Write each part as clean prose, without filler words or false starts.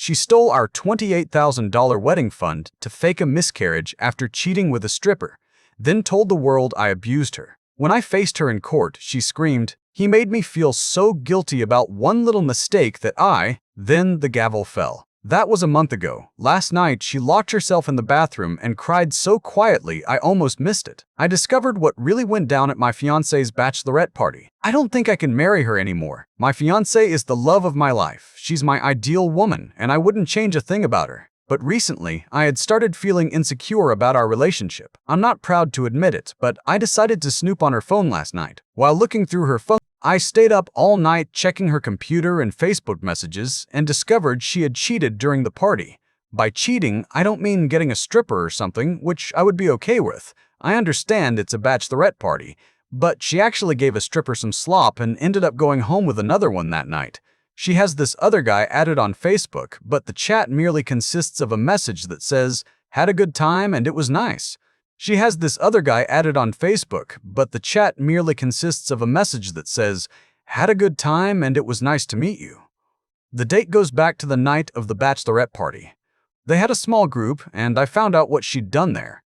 She stole our $28,000 wedding fund to fake a miscarriage after cheating with a stripper, then told the world I abused her. When I faced her in court, she screamed, "He made me feel so guilty about one little mistake that then the gavel fell. That was a month ago. Last night, she locked herself in the bathroom and cried so quietly I almost missed it. I discovered what really went down at my fiancé's bachelorette party. I don't think I can marry her anymore. My fiancé is the love of my life. She's my ideal woman, and I wouldn't change a thing about her. But recently, I had started feeling insecure about our relationship. I'm not proud to admit it, but I decided to snoop on her phone last night. While looking through her phone, I stayed up all night checking her computer and Facebook messages and discovered she had cheated during the party. By cheating, I don't mean getting a stripper or something, which I would be okay with. I understand it's a bachelorette party, but she actually gave a stripper some slop and ended up going home with another one that night. She has this other guy added on Facebook, but the chat merely consists of a message that says, "Had a good time and it was nice." She has this other guy added on Facebook, but the chat merely consists of a message that says, "Had a good time and it was nice to meet you." The date goes back to the night of the bachelorette party. They had a small group, and I found out what she'd done there.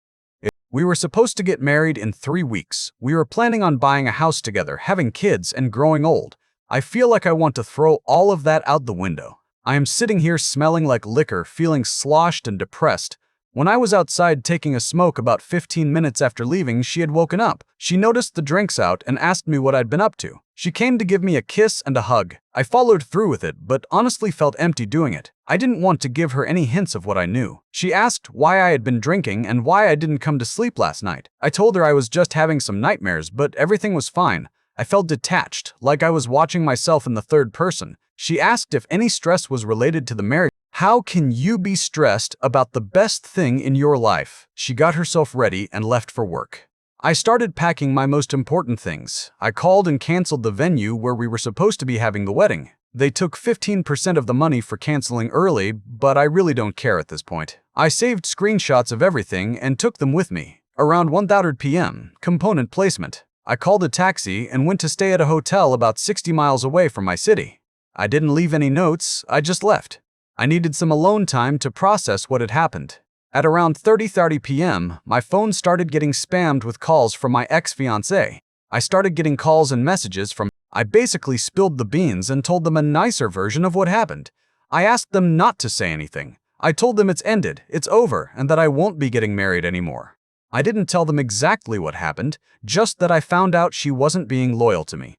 We were supposed to get married in 3 weeks. We were planning on buying a house together, having kids, and growing old. I feel like I want to throw all of that out the window. I am sitting here smelling like liquor, feeling sloshed and depressed. When I was outside taking a smoke about 15 minutes after leaving, she had woken up. She noticed the drinks out and asked me what I'd been up to. She came to give me a kiss and a hug. I followed through with it, but honestly felt empty doing it. I didn't want to give her any hints of what I knew. She asked why I had been drinking and why I didn't come to sleep last night. I told her I was just having some nightmares, but everything was fine. I felt detached, like I was watching myself in the third person. She asked if any stress was related to the marriage. How can you be stressed about the best thing in your life? She got herself ready and left for work. I started packing my most important things. I called and canceled the venue where we were supposed to be having the wedding. They took 15% of the money for canceling early, but I really don't care at this point. I saved screenshots of everything and took them with me. Around 1:30 p.m., component placement. I called a taxi and went to stay at a hotel about 60 miles away from my city. I didn't leave any notes, I just left. I needed some alone time to process what had happened. At around 30:30 p.m., my phone started getting spammed with calls from my ex-fiancé. I started getting calls and messages from. I basically spilled the beans and told them a nicer version of what happened. I asked them not to say anything. I told them it's ended, it's over, and that I won't be getting married anymore. I didn't tell them exactly what happened, just that I found out she wasn't being loyal to me.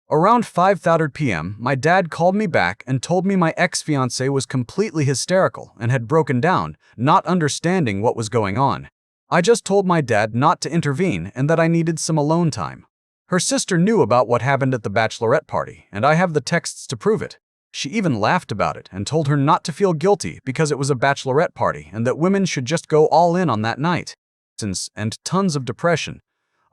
Around 5:30 p.m., my dad called me back and told me my ex-fiancé was completely hysterical and had broken down, not understanding what was going on. I just told my dad not to intervene and that I needed some alone time. Her sister knew about what happened at the bachelorette party, and I have the texts to prove it. She even laughed about it and told her not to feel guilty because it was a bachelorette party and that women should just go all in on that night. And tons of depression.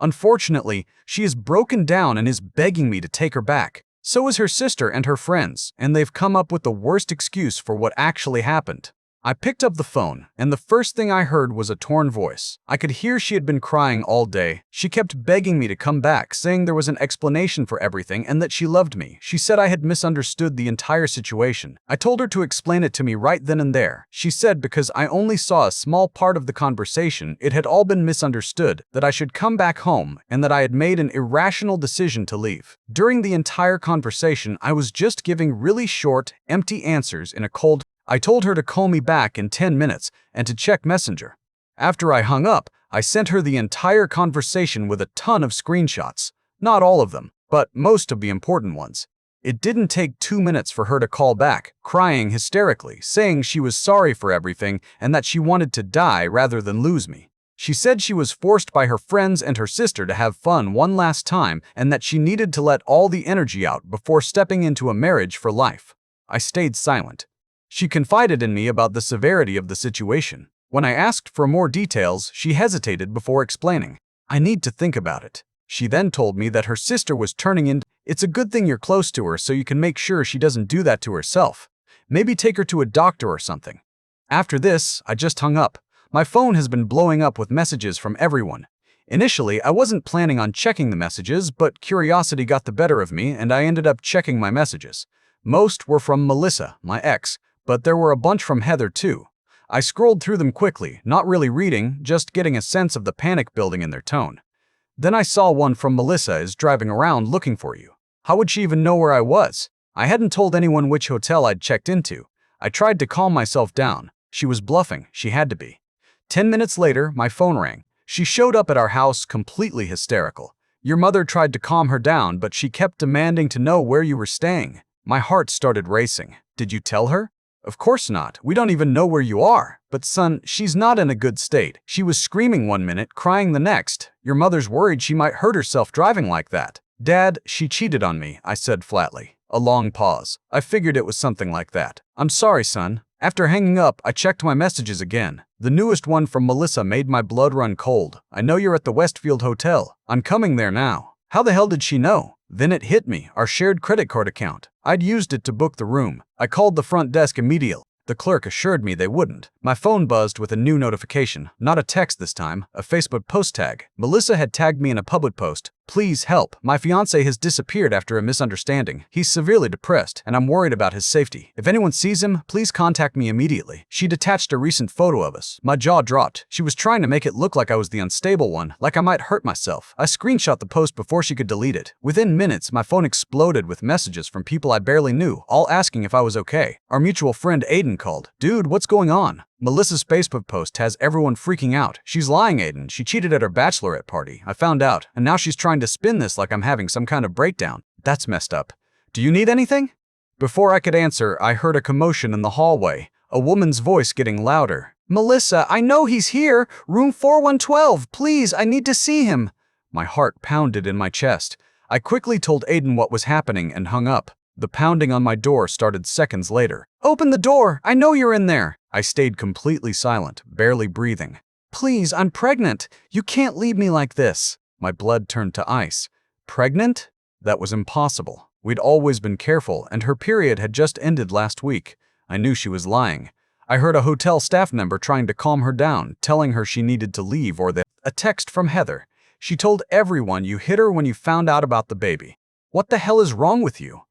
Unfortunately, she is broken down and is begging me to take her back. So is her sister and her friends, and they've come up with the worst excuse for what actually happened. I picked up the phone, and the first thing I heard was a torn voice. I could hear she had been crying all day. She kept begging me to come back, saying there was an explanation for everything and that she loved me. She said I had misunderstood the entire situation. I told her to explain it to me right then and there. She said because I only saw a small part of the conversation, it had all been misunderstood, that I should come back home, and that I had made an irrational decision to leave. During the entire conversation, I was just giving really short, empty answers in a cold. I told her to call me back in 10 minutes and to check Messenger. After I hung up, I sent her the entire conversation with a ton of screenshots. Not all of them, but most of the important ones. It didn't take 2 minutes for her to call back, crying hysterically, saying she was sorry for everything and that she wanted to die rather than lose me. She said she was forced by her friends and her sister to have fun one last time and that she needed to let all the energy out before stepping into a marriage for life. I stayed silent. She confided in me about the severity of the situation. When I asked for more details, she hesitated before explaining. I need to think about it. She then told me that her sister was turning into. It's a good thing you're close to her so you can make sure she doesn't do that to herself. Maybe take her to a doctor or something. After this, I just hung up. My phone has been blowing up with messages from everyone. Initially, I wasn't planning on checking the messages, but curiosity got the better of me and I ended up checking my messages. Most were from Melissa, my ex, but there were a bunch from Heather too. I scrolled through them quickly, not really reading, just getting a sense of the panic building in their tone. Then I saw one from Melissa is driving around looking for you. How would she even know where I was? I hadn't told anyone which hotel I'd checked into. I tried to calm myself down. She was bluffing, she had to be. 10 minutes later, my phone rang. She showed up at our house completely hysterical. Your mother tried to calm her down, but she kept demanding to know where you were staying. My heart started racing. Did you tell her? Of course not. We don't even know where you are. But son, she's not in a good state. She was screaming one minute, crying the next. Your mother's worried she might hurt herself driving like that. Dad, she cheated on me, I said flatly. A long pause. I figured it was something like that. I'm sorry, son. After hanging up, I checked my messages again. The newest one from Melissa made my blood run cold. I know you're at the Westfield Hotel. I'm coming there now. How the hell did she know? Then it hit me, our shared credit card account. I'd used it to book the room. I called the front desk immediately. The clerk assured me they wouldn't. My phone buzzed with a new notification. Not a text this time, a Facebook post tag. Melissa had tagged me in a public post. Please help. My fiancé has disappeared after a misunderstanding. He's severely depressed, and I'm worried about his safety. If anyone sees him, please contact me immediately. She'd attached a recent photo of us. My jaw dropped. She was trying to make it look like I was the unstable one, like I might hurt myself. I screenshot the post before she could delete it. Within minutes, my phone exploded with messages from people I barely knew, all asking if I was okay. Our mutual friend Aiden called. Dude, what's going on? Melissa's Facebook post has everyone freaking out. She's lying, Aiden. She cheated at her bachelorette party. I found out, and now she's trying to spin this like I'm having some kind of breakdown. That's messed up. Do you need anything? Before I could answer, I heard a commotion in the hallway, a woman's voice getting louder. Melissa, I know he's here. Room 4112. Please, I need to see him. My heart pounded in my chest. I quickly told Aiden what was happening and hung up. The pounding on my door started seconds later. Open the door. I know you're in there. I stayed completely silent, barely breathing. Please, I'm pregnant. You can't leave me like this. My blood turned to ice. Pregnant? That was impossible. We'd always been careful, and her period had just ended last week. I knew she was lying. I heard a hotel staff member trying to calm her down, telling her she needed to leave or that. A text from Heather. She told everyone you hit her when you found out about the baby. What the hell is wrong with you?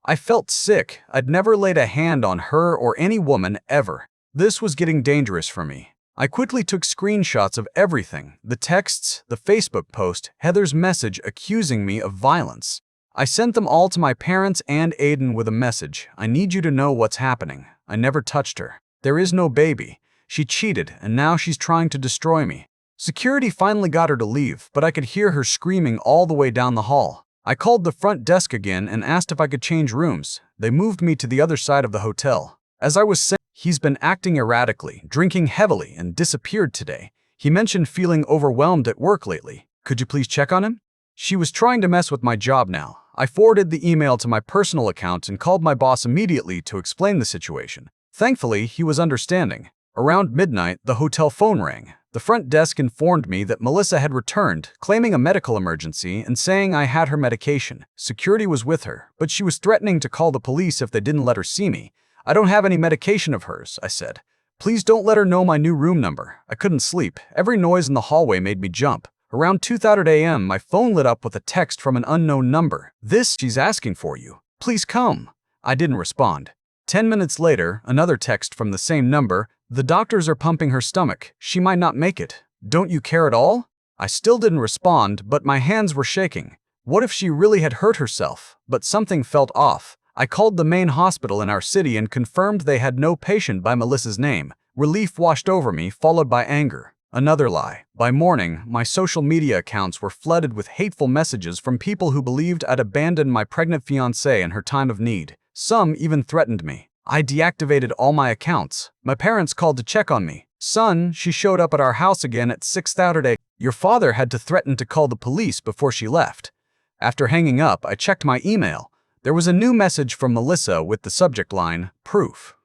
I felt sick. I'd never laid a hand on her or any woman ever. This was getting dangerous for me. I quickly took screenshots of everything, the texts, the Facebook post, Heather's message accusing me of violence. I sent them all to my parents and Aiden with a message. I need you to know what's happening. I never touched her. There is no baby. She cheated, and now she's trying to destroy me. Security finally got her to leave, but I could hear her screaming all the way down the hall. I called the front desk again and asked if I could change rooms. They moved me to the other side of the hotel. As I was saying, he's been acting erratically, drinking heavily, and disappeared today. He mentioned feeling overwhelmed at work lately. Could you please check on him? She was trying to mess with my job now. I forwarded the email to my personal account and called my boss immediately to explain the situation. Thankfully, he was understanding. Around midnight, the hotel phone rang. The front desk informed me that Melissa had returned, claiming a medical emergency and saying I had her medication. Security was with her, but she was threatening to call the police if they didn't let her see me. I don't have any medication of hers, I said. Please don't let her know my new room number. I couldn't sleep. Every noise in the hallway made me jump. Around 2:30 a.m., my phone lit up with a text from an unknown number. She's asking for you. Please come. I didn't respond. 10 minutes later, another text from the same number. The doctors are pumping her stomach. She might not make it. Don't you care at all? I still didn't respond, but my hands were shaking. What if she really had hurt herself? But something felt off. I called the main hospital in our city and confirmed they had no patient by Melissa's name. Relief washed over me, followed by anger. Another lie. By morning, my social media accounts were flooded with hateful messages from people who believed I'd abandoned my pregnant fiancée in her time of need. Some even threatened me. I deactivated all my accounts. My parents called to check on me. Son, she showed up at our house again at 6 Saturday. Your father had to threaten to call the police before she left. After hanging up, I checked my email. There was a new message from Melissa with the subject line, proof.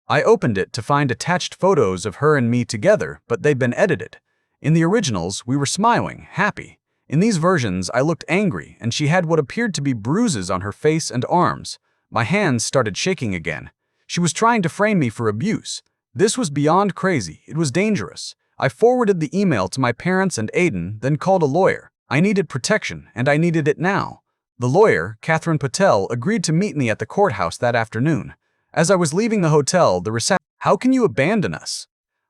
I opened it to find attached photos of her and me together, but they'd been edited. In the originals, we were smiling, happy. In these versions, I looked angry, and she had what appeared to be bruises on her face and arms. My hands started shaking again. She was trying to frame me for abuse. This was beyond crazy. It was dangerous. I forwarded the email to my parents and Aiden, then called a lawyer. I needed protection, and I needed it now. The lawyer, Catherine Patel, agreed to meet me at the courthouse that afternoon. As I was leaving the hotel, the reception, "How can you abandon us?"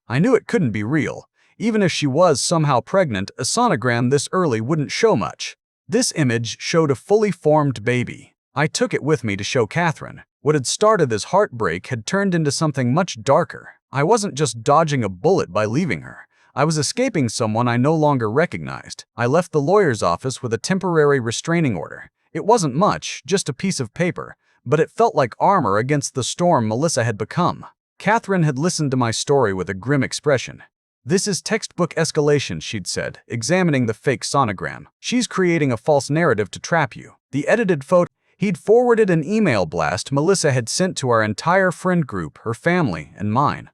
I knew it couldn't be real. Even if she was somehow pregnant, a sonogram this early wouldn't show much. This image showed a fully formed baby. I took it with me to show Catherine. What had started as heartbreak had turned into something much darker. I wasn't just dodging a bullet by leaving her. I was escaping someone I no longer recognized. I left the lawyer's office with a temporary restraining order. It wasn't much, just a piece of paper, but it felt like armor against the storm Melissa had become. Catherine had listened to my story with a grim expression. "This is textbook escalation," she'd said, examining the fake sonogram. "She's creating a false narrative to trap you." The edited photo. He'd forwarded an email blast Melissa had sent to our entire friend group, her family, and mine.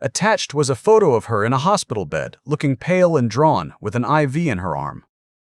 Attached was a photo of her in a hospital bed, looking pale and drawn, with an IV in her arm.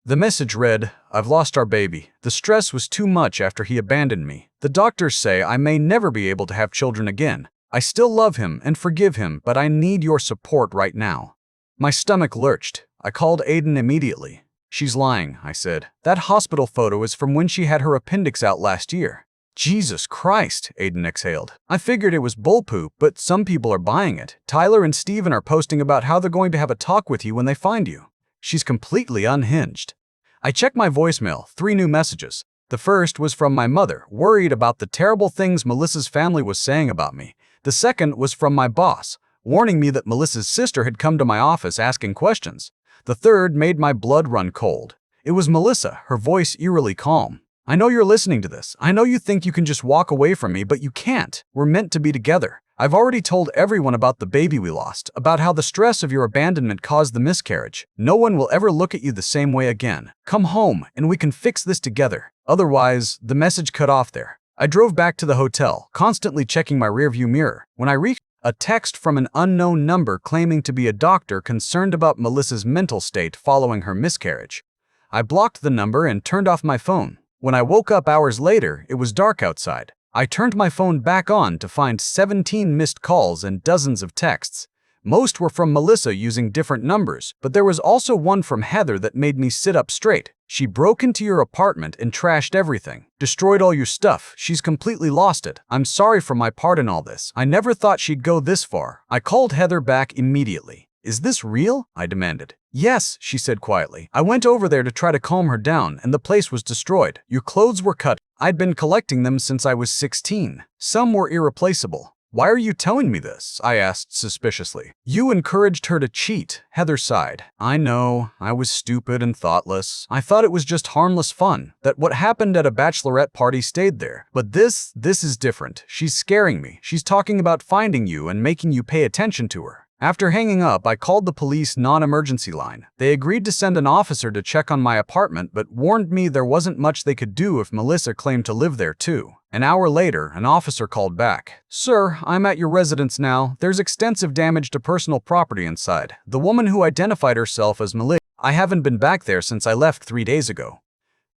The message read, "I've lost our baby. The stress was too much after he abandoned me. The doctors say I may never be able to have children again. I still love him and forgive him, but I need your support right now." My stomach lurched. I called Aiden immediately. "She's lying," I said. "That hospital photo is from when she had her appendix out last year." "Jesus Christ," Aiden exhaled. "I figured it was bullpoop, but some people are buying it. Tyler and Steven are posting about how they're going to have a talk with you when they find you. She's completely unhinged." I checked my voicemail, 3 new messages. The first was from my mother, worried about the terrible things Melissa's family was saying about me. The second was from my boss, warning me that Melissa's sister had come to my office asking questions. The third made my blood run cold. It was Melissa, her voice eerily calm. "I know you're listening to this. I know you think you can just walk away from me, but you can't. We're meant to be together. I've already told everyone about the baby we lost, about how the stress of your abandonment caused the miscarriage. No one will ever look at you the same way again. Come home, and we can fix this together." Otherwise, the message cut off there. I drove back to the hotel, constantly checking my rearview mirror. When I reached a text from an unknown number claiming to be a doctor concerned about Melissa's mental state following her miscarriage. I blocked the number and turned off my phone. When I woke up hours later, it was dark outside. I turned my phone back on to find 17 missed calls and dozens of texts. Most were from Melissa using different numbers, but there was also one from Heather that made me sit up straight. "She broke into your apartment and trashed everything. Destroyed all your stuff. She's completely lost it. I'm sorry for my part in all this. I never thought she'd go this far." I called Heather back immediately. "Is this real?" I demanded. "Yes," she said quietly. "I went over there to try to calm her down, and the place was destroyed. Your clothes were cut. I'd been collecting them since I was 16. Some were irreplaceable." "Why are you telling me this?" I asked suspiciously. "You encouraged her to cheat," Heather sighed. "I know. I was stupid and thoughtless. I thought it was just harmless fun, that what happened at a bachelorette party stayed there. But this is different. She's scaring me. She's talking about finding you and making you pay attention to her." After hanging up, I called the police non-emergency line. They agreed to send an officer to check on my apartment, but warned me there wasn't much they could do if Melissa claimed to live there too. An hour later, an officer called back. "Sir, I'm at your residence now. There's extensive damage to personal property inside. The woman who identified herself as Melissa. I haven't been back there since I left 3 days ago."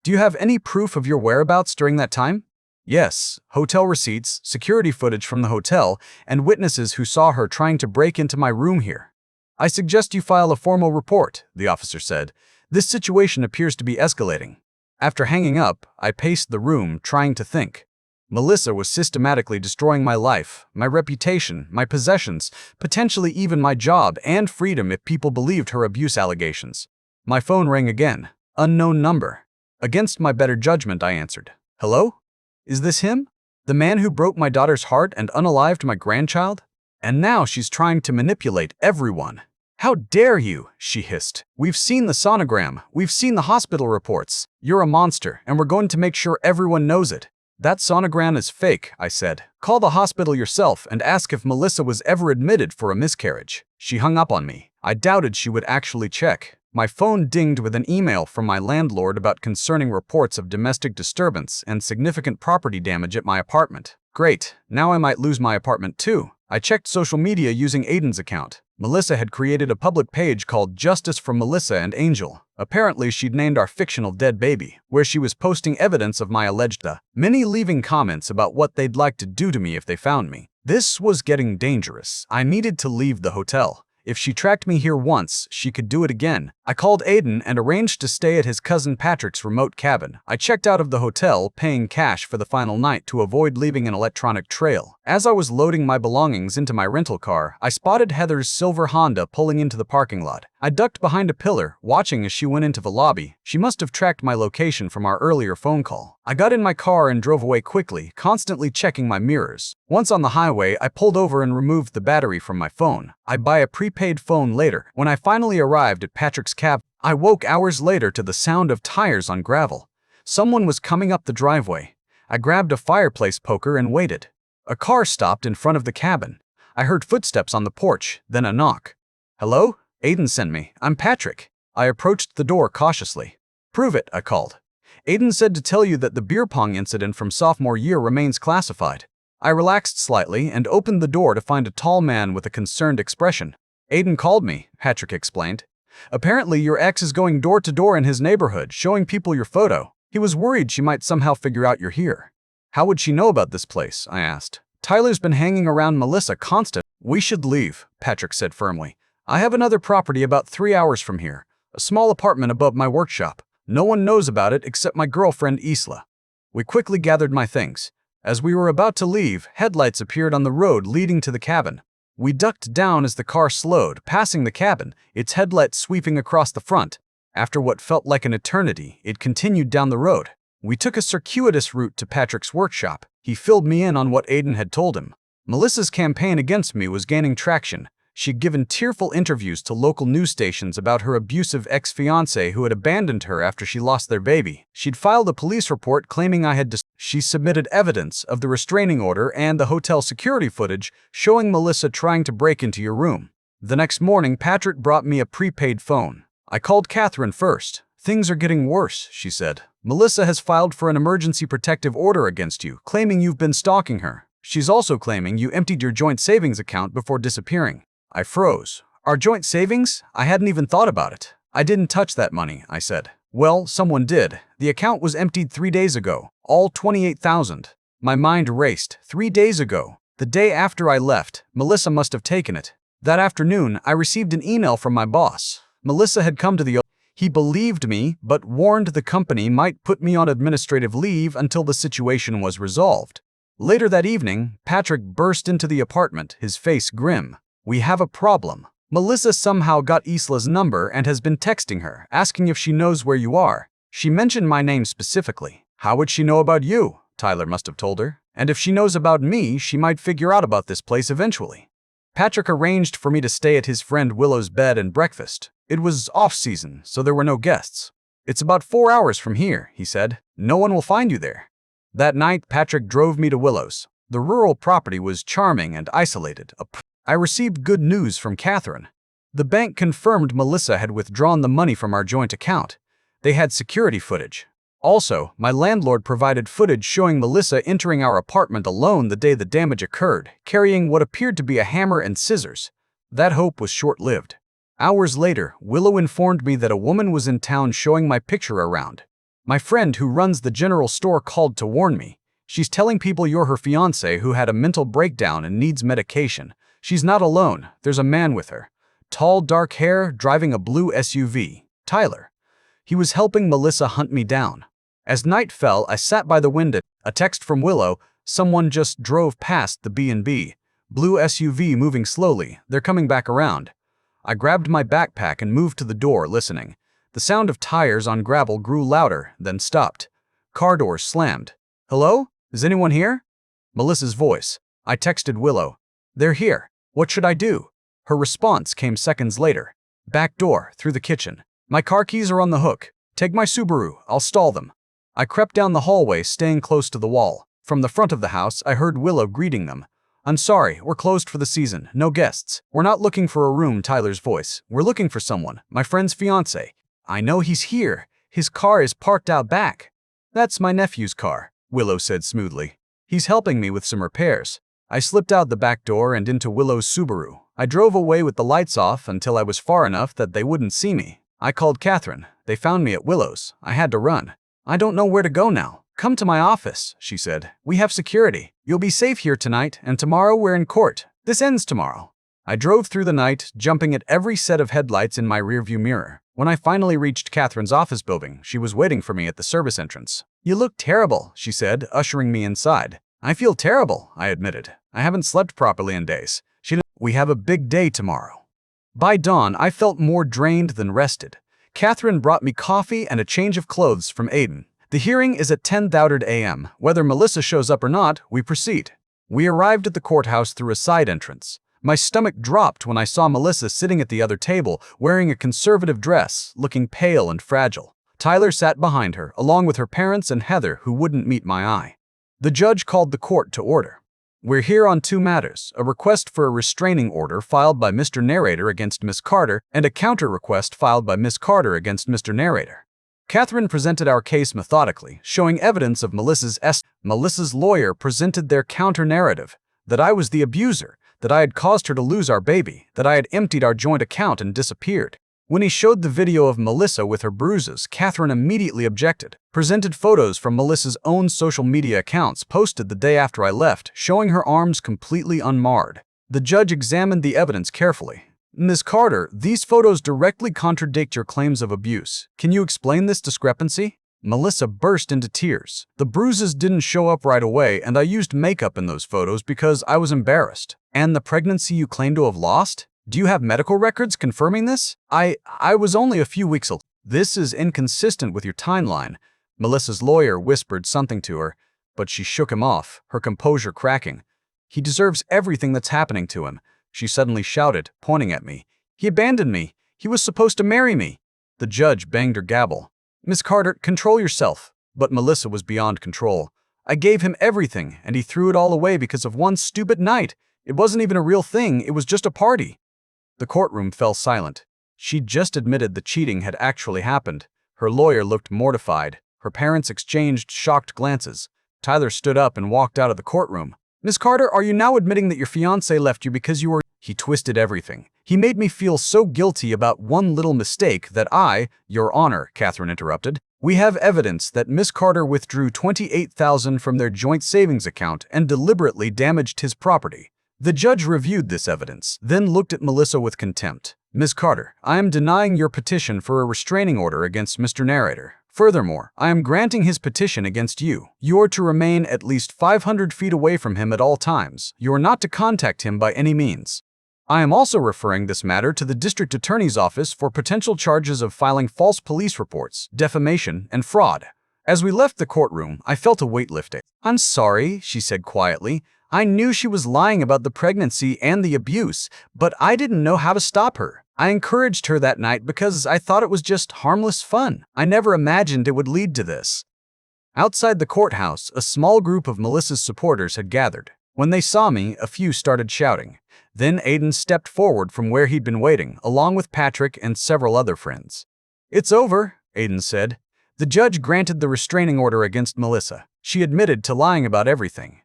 "Do you have any proof of your whereabouts during that time?" "Yes, hotel receipts, security footage from the hotel, and witnesses who saw her trying to break into my room here." "I suggest you file a formal report," the officer said. "This situation appears to be escalating." After hanging up, I paced the room, trying to think. Melissa was systematically destroying my life, my reputation, my possessions, potentially even my job and freedom if people believed her abuse allegations. My phone rang again. Unknown number. Against my better judgment, I answered. "Hello? Is this him? The man who broke my daughter's heart and unalived my grandchild? And now she's trying to manipulate everyone." "How dare you?" she hissed. "We've seen the sonogram. We've seen the hospital reports. You're a monster, and we're going to make sure everyone knows it." "That sonogram is fake," I said. "Call the hospital yourself and ask if Melissa was ever admitted for a miscarriage." She hung up on me. I doubted she would actually check. My phone dinged with an email from my landlord about concerning reports of domestic disturbance and significant property damage at my apartment. Great, now I might lose my apartment too. I checked social media using Aiden's account. Melissa had created a public page called Justice for Melissa and Angel. Apparently, she'd named our fictional dead baby, where she was posting evidence of my alleged many leaving comments about what they'd like to do to me if they found me. This was getting dangerous. I needed to leave the hotel. If she tracked me here once, she could do it again. I called Aiden and arranged to stay at his cousin Patrick's remote cabin. I checked out of the hotel, paying cash for the final night to avoid leaving an electronic trail. As I was loading my belongings into my rental car, I spotted Heather's silver Honda pulling into the parking lot. I ducked behind a pillar, watching as she went into the lobby. She must have tracked my location from our earlier phone call. I got in my car and drove away quickly, constantly checking my mirrors. Once on the highway, I pulled over and removed the battery from my phone. I'd buy a prepaid phone later. When I finally arrived at Patrick's cab, I woke hours later to the sound of tires on gravel. Someone was coming up the driveway. I grabbed a fireplace poker and waited. A car stopped in front of the cabin. I heard footsteps on the porch, then a knock. "Hello? Aiden sent me. I'm Patrick." I approached the door cautiously. "Prove it," I called. "Aiden said to tell you that the beer pong incident from sophomore year remains classified." I relaxed slightly and opened the door to find a tall man with a concerned expression. "Aiden called me," Patrick explained. "Apparently your ex is going door to door in his neighborhood, showing people your photo. He was worried she might somehow figure out you're here." "How would she know about this place?" I asked. "Tyler's been hanging around Melissa constant." "We should leave," Patrick said firmly. "I have another property about 3 hours from here, a small apartment above my workshop. No one knows about it except my girlfriend Isla." We quickly gathered my things. As we were about to leave, headlights appeared on the road leading to the cabin. We ducked down as the car slowed, passing the cabin, its headlights sweeping across the front. After what felt like an eternity, it continued down the road. We took a circuitous route to Patrick's workshop. He filled me in on what Aiden had told him. Melissa's campaign against me was gaining traction. She'd given tearful interviews to local news stations about her abusive ex-fiancé who had abandoned her after she lost their baby. She'd filed a police report claiming I had She submitted evidence of the restraining order and the hotel security footage showing Melissa trying to break into your room. The next morning, Patrick brought me a prepaid phone. I called Catherine first. "Things are getting worse," she said. "Melissa has filed for an emergency protective order against you, claiming you've been stalking her. She's also claiming you emptied your joint savings account before disappearing." I froze. "Our joint savings? I hadn't even thought about it." "I didn't touch that money," I said. "Well, someone did. The account was emptied 3 days ago, all $28,000. My mind raced. 3 days ago. The day after I left, Melissa must have taken it. That afternoon, I received an email from my boss. Melissa had come to the He believed me, but warned the company might put me on administrative leave until the situation was resolved. Later that evening, Patrick burst into the apartment, his face grim. "We have a problem. Melissa somehow got Isla's number and has been texting her, asking if she knows where you are. She mentioned my name specifically. How would she know about you? Tyler must have told her. And if she knows about me, she might figure out about this place eventually." Patrick arranged for me to stay at his friend Willow's bed and breakfast. It was off-season, so there were no guests. "It's about 4 hours from here," he said. "No one will find you there." That night, Patrick drove me to Willow's. The rural property was charming and isolated. I received good news from Catherine. The bank confirmed Melissa had withdrawn the money from our joint account. They had security footage. Also, my landlord provided footage showing Melissa entering our apartment alone the day the damage occurred, carrying what appeared to be a hammer and scissors. That hope was short-lived. Hours later, Willow informed me that a woman was in town showing my picture around. My friend who runs the general store called to warn me. "She's telling people you're her fiancé who had a mental breakdown and needs medication. She's not alone. There's a man with her. Tall, dark hair, driving a blue SUV. Tyler. He was helping Melissa hunt me down." As night fell, I sat by the window. A text from Willow. "Someone just drove past the B&B. Blue SUV moving slowly. They're coming back around." I grabbed my backpack and moved to the door, listening. The sound of tires on gravel grew louder, then stopped. Car doors slammed. "Hello? Is anyone here?" Melissa's voice. I texted Willow. "They're here. What should I do?" Her response came seconds later. "Back door, through the kitchen. My car keys are on the hook. Take my Subaru, I'll stall them." I crept down the hallway, staying close to the wall. From the front of the house, I heard Willow greeting them. "I'm sorry, we're closed for the season. No guests. We're not looking for a room," Tyler's voice. "We're looking for someone, my friend's fiancé. I know he's here. His car is parked out back." "That's my nephew's car," Willow said smoothly. "He's helping me with some repairs." I slipped out the back door and into Willow's Subaru. I drove away with the lights off until I was far enough that they wouldn't see me. I called Catherine. They found me at Willow's. I had to run. "I don't know where to go now." "Come to my office," she said. "We have security. You'll be safe here tonight, and tomorrow we're in court. This ends tomorrow." I drove through the night, jumping at every set of headlights in my rearview mirror. When I finally reached Catherine's office building, she was waiting for me at the service entrance. "You look terrible," she said, ushering me inside. "I feel terrible," I admitted. "I haven't slept properly in days." "We have a big day tomorrow." By dawn, I felt more drained than rested. Catherine brought me coffee and a change of clothes from Aiden. "The hearing is at 10:30 a.m. Whether Melissa shows up or not, we proceed." We arrived at the courthouse through a side entrance. My stomach dropped when I saw Melissa sitting at the other table, wearing a conservative dress, looking pale and fragile. Tyler sat behind her, along with her parents and Heather, who wouldn't meet my eye. The judge called the court to order. "We're here on two matters, a request for a restraining order filed by Mr. Narrator against Miss Carter and a counter-request filed by Miss Carter against Mr. Narrator." Catherine presented our case methodically, showing evidence of Melissa's lawyer presented their counter-narrative, that I was the abuser, that I had caused her to lose our baby, that I had emptied our joint account and disappeared. When he showed the video of Melissa with her bruises, Catherine immediately objected, presented photos from Melissa's own social media accounts posted the day after I left, showing her arms completely unmarred. The judge examined the evidence carefully. "Ms. Carter, these photos directly contradict your claims of abuse. Can you explain this discrepancy?" Melissa burst into tears. "The bruises didn't show up right away, and I used makeup in those photos because I was embarrassed." "And the pregnancy you claim to have lost? Do you have medical records confirming this?" I was only a few weeks old." "This is inconsistent with your timeline." Melissa's lawyer whispered something to her, but she shook him off, her composure cracking. "He deserves everything that's happening to him," she suddenly shouted, pointing at me. "He abandoned me. He was supposed to marry me." The judge banged her gavel. "Miss Carter, control yourself." But Melissa was beyond control. "I gave him everything, and he threw it all away because of one stupid night. It wasn't even a real thing, it was just a party." The courtroom fell silent. She'd just admitted the cheating had actually happened. Her lawyer looked mortified. Her parents exchanged shocked glances. Tyler stood up and walked out of the courtroom. "Miss Carter, are you now admitting that your fiancé left you because you were—" "He twisted everything. He made me feel so guilty about one little mistake that I—" "Your Honor," Catherine interrupted, "we have evidence that Miss Carter withdrew $28,000 from their joint savings account and deliberately damaged his property." The judge reviewed this evidence, then looked at Melissa with contempt. "Miss Carter, I am denying your petition for a restraining order against Mr. Narrator. Furthermore, I am granting his petition against you. You are to remain at least 500 feet away from him at all times. You are not to contact him by any means. I am also referring this matter to the District Attorney's Office for potential charges of filing false police reports, defamation, and fraud." As we left the courtroom, I felt a weight lifting. "I'm sorry," she said quietly. "I knew she was lying about the pregnancy and the abuse, but I didn't know how to stop her. I encouraged her that night because I thought it was just harmless fun. I never imagined it would lead to this." Outside the courthouse, a small group of Melissa's supporters had gathered. When they saw me, a few started shouting. Then Aiden stepped forward from where he'd been waiting, along with Patrick and several other friends. "It's over," Aiden said. The judge granted the restraining order against Melissa. She admitted to lying about everything.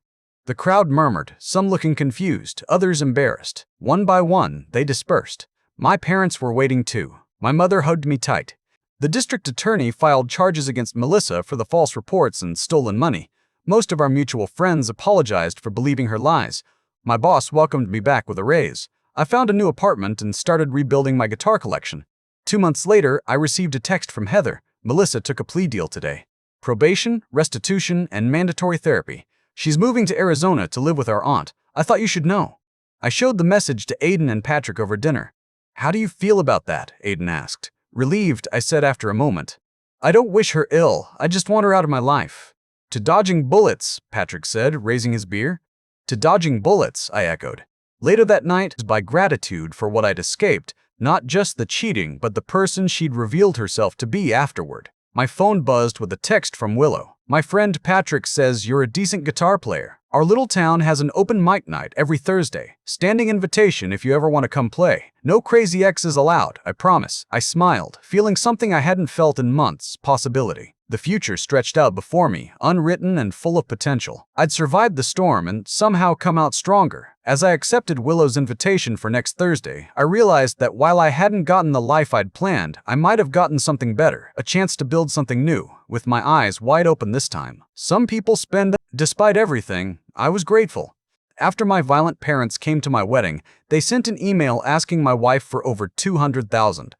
The crowd murmured, some looking confused, others embarrassed. One by one, they dispersed. My parents were waiting too. My mother hugged me tight. The district attorney filed charges against Melissa for the false reports and stolen money. Most of our mutual friends apologized for believing her lies. My boss welcomed me back with a raise. I found a new apartment and started rebuilding my guitar collection. 2 months later, I received a text from Heather. "Melissa took a plea deal today. Probation, restitution, and mandatory therapy. She's moving to Arizona to live with our aunt. I thought you should know." I showed the message to Aiden and Patrick over dinner. "How do you feel about that?" Aiden asked. "Relieved," I said after a moment. "I don't wish her ill. I just want her out of my life." "To dodging bullets," Patrick said, raising his beer. "To dodging bullets," I echoed. Later that night, by gratitude for what I'd escaped, not just the cheating, but the person she'd revealed herself to be afterward. My phone buzzed with a text from Willow. "My friend Patrick says you're a decent guitar player. Our little town has an open mic night every Thursday. Standing invitation if you ever want to come play. No crazy exes allowed, I promise." I smiled, feeling something I hadn't felt in months, possibility. The future stretched out before me, unwritten and full of potential. I'd survived the storm and somehow come out stronger. As I accepted Willow's invitation for next Thursday, I realized that while I hadn't gotten the life I'd planned, I might have gotten something better, a chance to build something new, with my eyes wide open this time. Some people spend. Despite everything, I was grateful. After my violent parents came to my wedding, they sent an email asking my wife for over $200,000.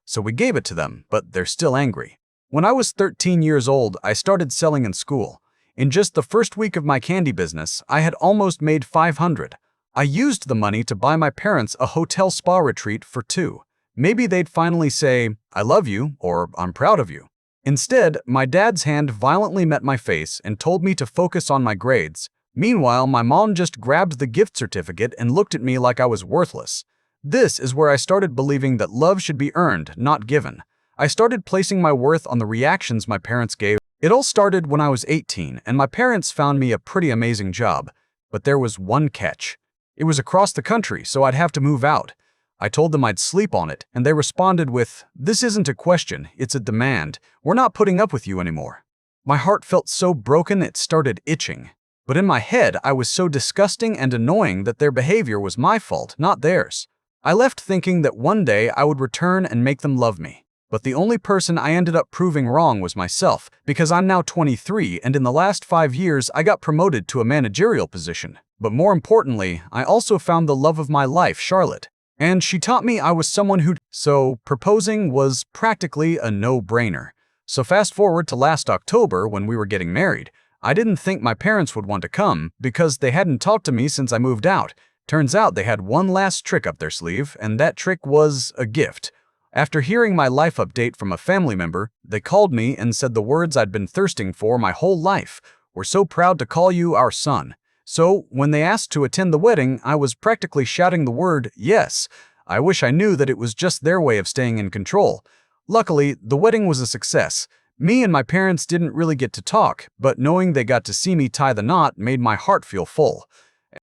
So we gave it to them, but they're still angry. When I was 13 years old, I started selling in school. In just the first week of my candy business, I had almost made $500. I used the money to buy my parents a hotel spa retreat for two. Maybe they'd finally say, "I love you," or "I'm proud of you." Instead, my dad's hand violently met my face and told me to focus on my grades. Meanwhile, my mom just grabbed the gift certificate and looked at me like I was worthless. This is where I started believing that love should be earned, not given. I started placing my worth on the reactions my parents gave. It all started when I was 18, and my parents found me a pretty amazing job. But there was one catch. It was across the country, so I'd have to move out. I told them I'd sleep on it, and they responded with, "This isn't a question, it's a demand. We're not putting up with you anymore." My heart felt so broken it started itching. But in my head, I was so disgusting and annoying that their behavior was my fault, not theirs. I left thinking that one day I would return and make them love me. But the only person I ended up proving wrong was myself, because I'm now 23 and in the last 5 years I got promoted to a managerial position. But more importantly, I also found the love of my life, Charlotte. And she taught me I was someone who'd... So proposing was practically a no-brainer. So fast forward to last October when we were getting married. I didn't think my parents would want to come because they hadn't talked to me since I moved out. Turns out they had one last trick up their sleeve, and that trick was a gift. After hearing my life update from a family member, they called me and said the words I'd been thirsting for my whole life. "We're so proud to call you our son." So, when they asked to attend the wedding, I was practically shouting the word yes. I wish I knew that it was just their way of staying in control. Luckily, the wedding was a success. Me and my parents didn't really get to talk, but knowing they got to see me tie the knot made my heart feel full.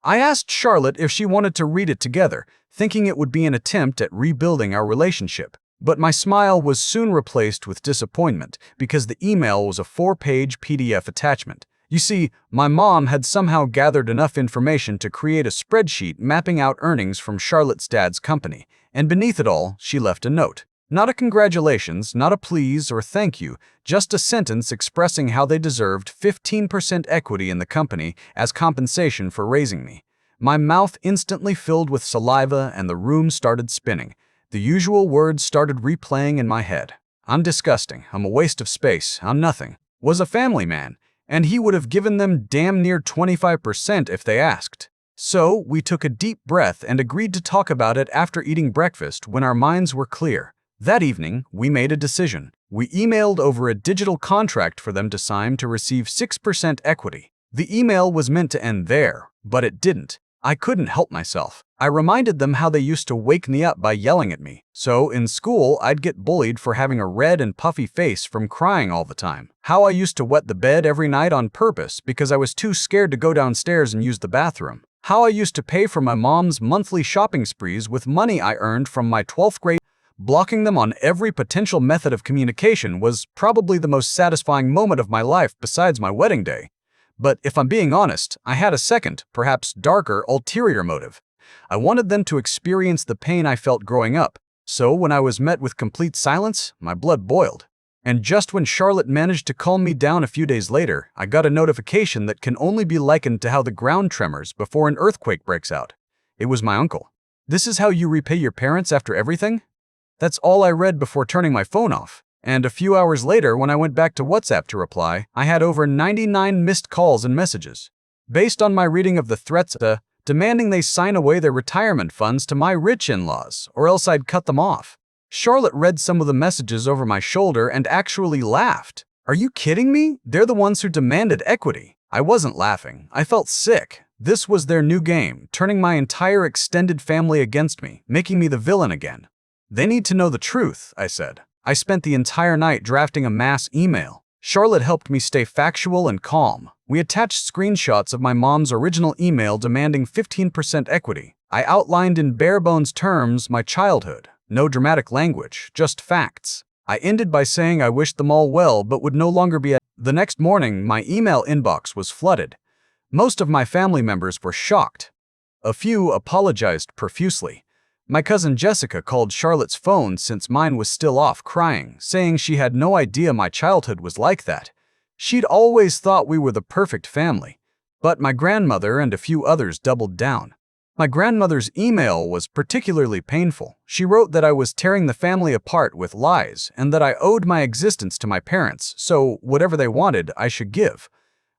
I asked Charlotte if she wanted to read it together, thinking it would be an attempt at rebuilding our relationship. But my smile was soon replaced with disappointment because the email was a 4-page PDF attachment. You see, my mom had somehow gathered enough information to create a spreadsheet mapping out earnings from Charlotte's dad's company, and beneath it all, she left a note. Not a congratulations, not a please or thank you, just a sentence expressing how they deserved 15% equity in the company as compensation for raising me. My mouth instantly filled with saliva and the room started spinning. The usual words started replaying in my head. "I'm disgusting, I'm a waste of space, I'm nothing. Was a family man, and he would have given them damn near 25% if they asked." So we took a deep breath and agreed to talk about it after eating breakfast when our minds were clear. That evening, we made a decision. We emailed over a digital contract for them to sign to receive 6% equity. The email was meant to end there, but it didn't. I couldn't help myself. I reminded them how they used to wake me up by yelling at me. So in school, I'd get bullied for having a red and puffy face from crying all the time. How I used to wet the bed every night on purpose because I was too scared to go downstairs and use the bathroom. How I used to pay for my mom's monthly shopping sprees with money I earned from my 12th grade. Blocking them on every potential method of communication was probably the most satisfying moment of my life besides my wedding day. But if I'm being honest, I had a second, perhaps darker, ulterior motive. I wanted them to experience the pain I felt growing up. So when I was met with complete silence, my blood boiled. And just when Charlotte managed to calm me down a few days later, I got a notification that can only be likened to how the ground tremors before an earthquake breaks out. It was my uncle. "This is how you repay your parents after everything?" That's all I read before turning my phone off. And a few hours later, when I went back to WhatsApp to reply, I had over 99 missed calls and messages. Based on my reading of the threats, demanding they sign away their retirement funds to my rich in-laws, or else I'd cut them off. Charlotte read some of the messages over my shoulder and actually laughed. "Are you kidding me? They're the ones who demanded equity." I wasn't laughing. I felt sick. This was their new game, turning my entire extended family against me, making me the villain again. "They need to know the truth," I said. I spent the entire night drafting a mass email. Charlotte helped me stay factual and calm. We attached screenshots of my mom's original email demanding 15% equity. I outlined in bare-bones terms my childhood. No dramatic language, just facts. I ended by saying I wished them all well but would no longer be. The next morning, my email inbox was flooded. Most of my family members were shocked. A few apologized profusely. My cousin Jessica called Charlotte's phone since mine was still off, crying, saying she had no idea my childhood was like that. She'd always thought we were the perfect family. But my grandmother and a few others doubled down. My grandmother's email was particularly painful. She wrote that I was tearing the family apart with lies and that I owed my existence to my parents, so whatever they wanted, I should give.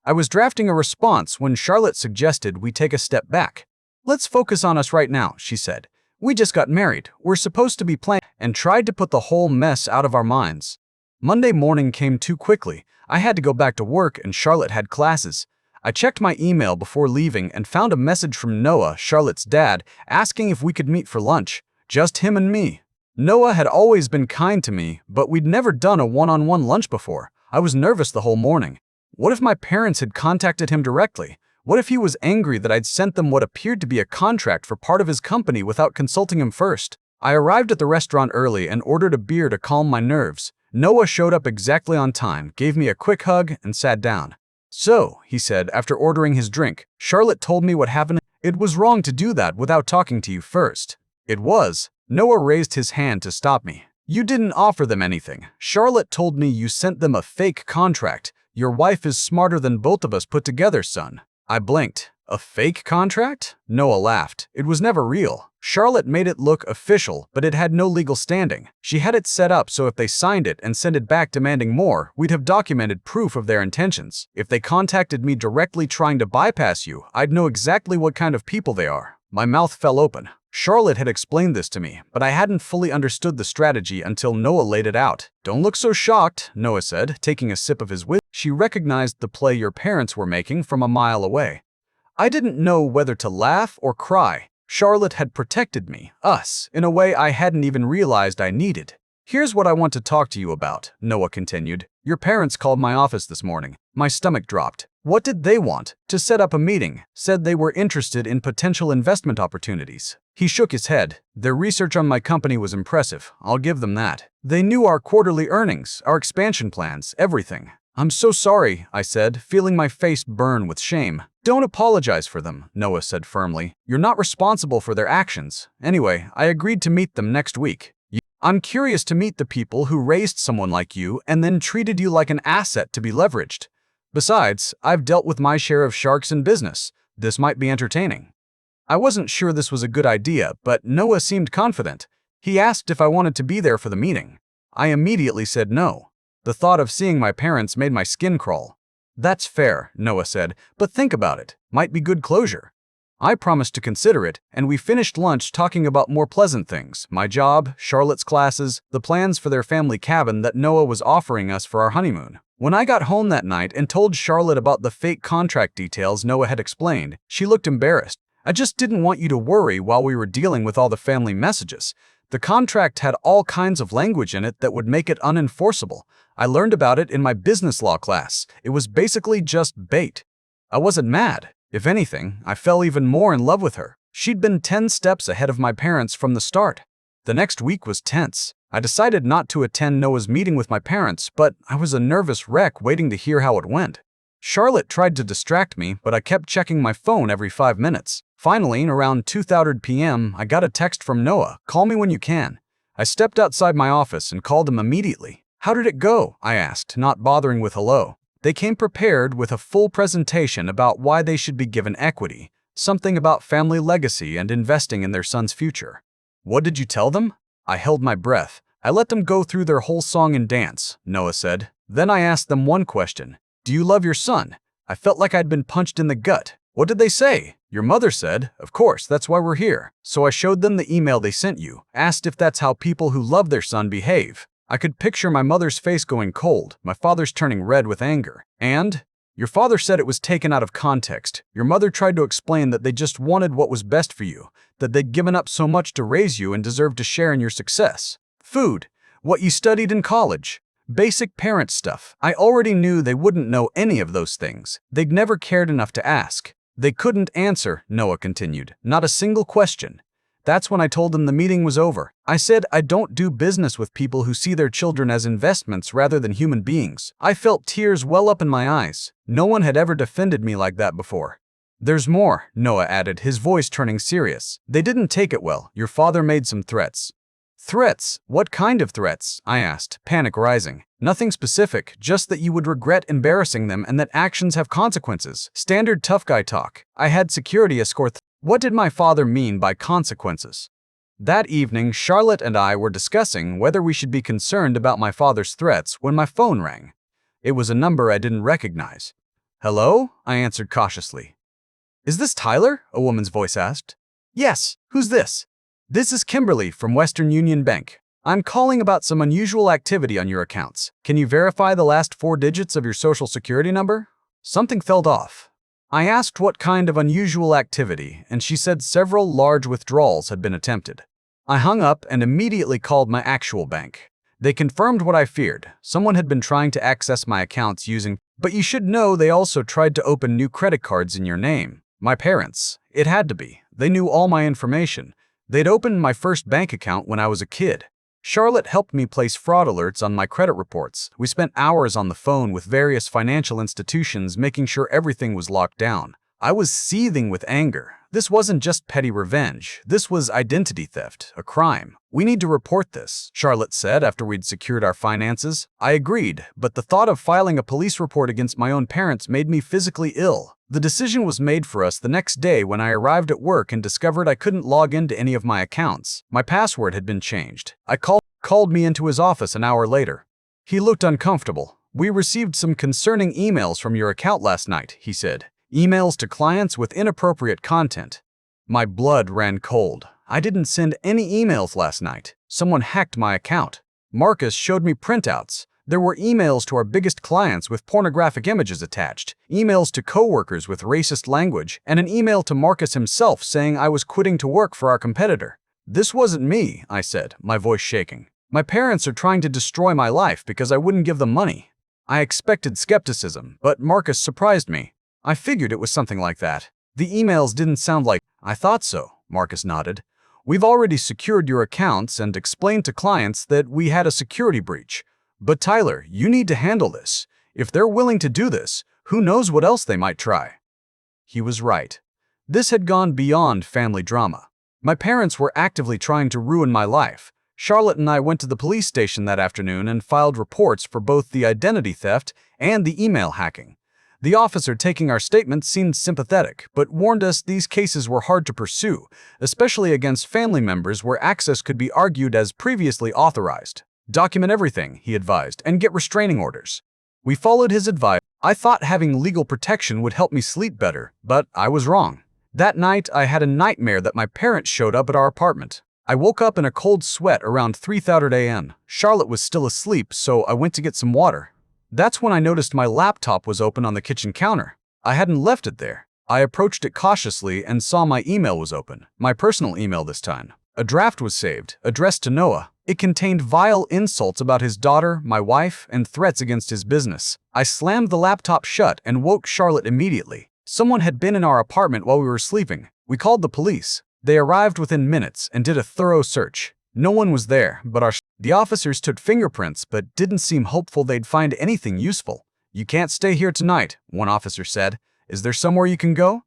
I was drafting a response when Charlotte suggested we take a step back. "Let's focus on us right now," she said. "We just got married. We're supposed to be playing," and tried to put the whole mess out of our minds. Monday morning came too quickly. I had to go back to work and Charlotte had classes. I checked my email before leaving and found a message from Noah, Charlotte's dad, asking if we could meet for lunch. Just him and me. Noah had always been kind to me, but we'd never done a one-on-one lunch before. I was nervous the whole morning. What if my parents had contacted him directly? What if he was angry that I'd sent them what appeared to be a contract for part of his company without consulting him first? I arrived at the restaurant early and ordered a beer to calm my nerves. Noah showed up exactly on time, gave me a quick hug, and sat down. "So," he said after ordering his drink, "Charlotte told me what happened. It was wrong to do that without talking to you first." "It was." Noah raised his hand to stop me. "You didn't offer them anything. Charlotte told me you sent them a fake contract. Your wife is smarter than both of us put together, son." I blinked. "A fake contract?" Noah laughed. "It was never real. Charlotte made it look official, but it had no legal standing. She had it set up so if they signed it and sent it back demanding more, we'd have documented proof of their intentions. If they contacted me directly trying to bypass you, I'd know exactly what kind of people they are." My mouth fell open. Charlotte had explained this to me, but I hadn't fully understood the strategy until Noah laid it out. "Don't look so shocked," Noah said, taking a sip of his whiskey. "She recognized the play your parents were making from a mile away." I didn't know whether to laugh or cry. Charlotte had protected me, us, in a way I hadn't even realized I needed. "Here's what I want to talk to you about," Noah continued. "Your parents called my office this morning." My stomach dropped. "What did they want?" "To set up a meeting. Said they were interested in potential investment opportunities." He shook his head. "Their research on my company was impressive. I'll give them that. They knew our quarterly earnings, our expansion plans, everything." "I'm so sorry," I said, feeling my face burn with shame. "Don't apologize for them," Noah said firmly. "You're not responsible for their actions. Anyway, I agreed to meet them next week. I'm curious to meet the people who raised someone like you and then treated you like an asset to be leveraged. Besides, I've dealt with my share of sharks in business. This might be entertaining." I wasn't sure this was a good idea, but Noah seemed confident. He asked if I wanted to be there for the meeting. I immediately said no. The thought of seeing my parents made my skin crawl. "That's fair," Noah said, "but think about it. Might be good closure." I promised to consider it, and we finished lunch talking about more pleasant things: my job, Charlotte's classes, the plans for their family cabin that Noah was offering us for our honeymoon. When I got home that night and told Charlotte about the fake contract details Noah had explained, she looked embarrassed. "I just didn't want you to worry while we were dealing with all the family messages. The contract had all kinds of language in it that would make it unenforceable. I learned about it in my business law class. It was basically just bait." I wasn't mad. If anything, I fell even more in love with her. She'd been 10 steps ahead of my parents from the start. The next week was tense. I decided not to attend Noah's meeting with my parents, but I was a nervous wreck waiting to hear how it went. Charlotte tried to distract me, but I kept checking my phone every 5 minutes. Finally, around 2:30 p.m., I got a text from Noah, "Call me when you can." I stepped outside my office and called him immediately. "How did it go?" I asked, not bothering with hello. They came prepared with a full presentation about why they should be given equity, something about family legacy and investing in their son's future. "What did you tell them?" I held my breath. "I let them go through their whole song and dance," Noah said. "Then I asked them one question. Do you love your son?" I felt like I'd been punched in the gut. "What did they say?" "Your mother said, 'Of course, that's why we're here.' So I showed them the email they sent you, asked if that's how people who love their son behave." I could picture my mother's face going cold, my father's turning red with anger. "And? Your father said it was taken out of context. Your mother tried to explain that they just wanted what was best for you, that they'd given up so much to raise you and deserved to share in your success. Food, what you studied in college, basic parent stuff. I already knew they wouldn't know any of those things. They'd never cared enough to ask. They couldn't answer," Noah continued, "not a single question. That's when I told them the meeting was over. I said I don't do business with people who see their children as investments rather than human beings." I felt tears well up in my eyes. No one had ever defended me like that before. "There's more," Noah added, his voice turning serious. "They didn't take it well. Your father made some threats." Threats? What kind of threats? I asked, panic rising. Nothing specific, just that you would regret embarrassing them and that actions have consequences. Standard tough guy talk. I had security escort. What did my father mean by consequences? That evening, Charlotte and I were discussing whether we should be concerned about my father's threats when my phone rang. It was a number I didn't recognize. Hello? I answered cautiously. Is this Tyler? A woman's voice asked. Yes. Who's this? This is Kimberly from Western Union Bank. I'm calling about some unusual activity on your accounts. Can you verify the last 4 digits of your social security number? Something fell off. I asked what kind of unusual activity, and she said several large withdrawals had been attempted. I hung up and immediately called my actual bank. They confirmed what I feared. Someone had been trying to access my accounts using, but you should know they also tried to open new credit cards in your name. My parents. It had to be. They knew all my information. They'd opened my first bank account when I was a kid. Charlotte helped me place fraud alerts on my credit reports. We spent hours on the phone with various financial institutions making sure everything was locked down. I was seething with anger. This wasn't just petty revenge. This was identity theft, a crime. We need to report this, Charlotte said after we'd secured our finances. I agreed, but the thought of filing a police report against my own parents made me physically ill. The decision was made for us the next day when I arrived at work and discovered I couldn't log into any of my accounts. My password had been changed. I called me into his office an hour later. He looked uncomfortable. We received some concerning emails from your account last night, he said. Emails to clients with inappropriate content. My blood ran cold. I didn't send any emails last night. Someone hacked my account. Marcus showed me printouts. There were emails to our biggest clients with pornographic images attached, emails to coworkers with racist language, and an email to Marcus himself saying I was quitting to work for our competitor. This wasn't me, I said, my voice shaking. My parents are trying to destroy my life because I wouldn't give them money. I expected skepticism, but Marcus surprised me. I figured it was something like that. The emails didn't sound like, I thought so, Marcus nodded. We've already secured your accounts and explained to clients that we had a security breach. But Tyler, you need to handle this. If they're willing to do this, who knows what else they might try. He was right. This had gone beyond family drama. My parents were actively trying to ruin my life. Charlotte and I went to the police station that afternoon and filed reports for both the identity theft and the email hacking. The officer taking our statement seemed sympathetic, but warned us these cases were hard to pursue, especially against family members where access could be argued as previously authorized. Document everything, he advised, and get restraining orders. We followed his advice. I thought having legal protection would help me sleep better, but I was wrong. That night, I had a nightmare that my parents showed up at our apartment. I woke up in a cold sweat around 3:30 a.m. Charlotte was still asleep, so I went to get some water. That's when I noticed my laptop was open on the kitchen counter. I hadn't left it there. I approached it cautiously and saw my email was open, my personal email this time. A draft was saved, addressed to Noah. It contained vile insults about his daughter, my wife, and threats against his business. I slammed the laptop shut and woke Charlotte immediately. Someone had been in our apartment while we were sleeping. We called the police. They arrived within minutes and did a thorough search. No one was there, but the officers took fingerprints but didn't seem hopeful they'd find anything useful. You can't stay here tonight, one officer said. Is there somewhere you can go?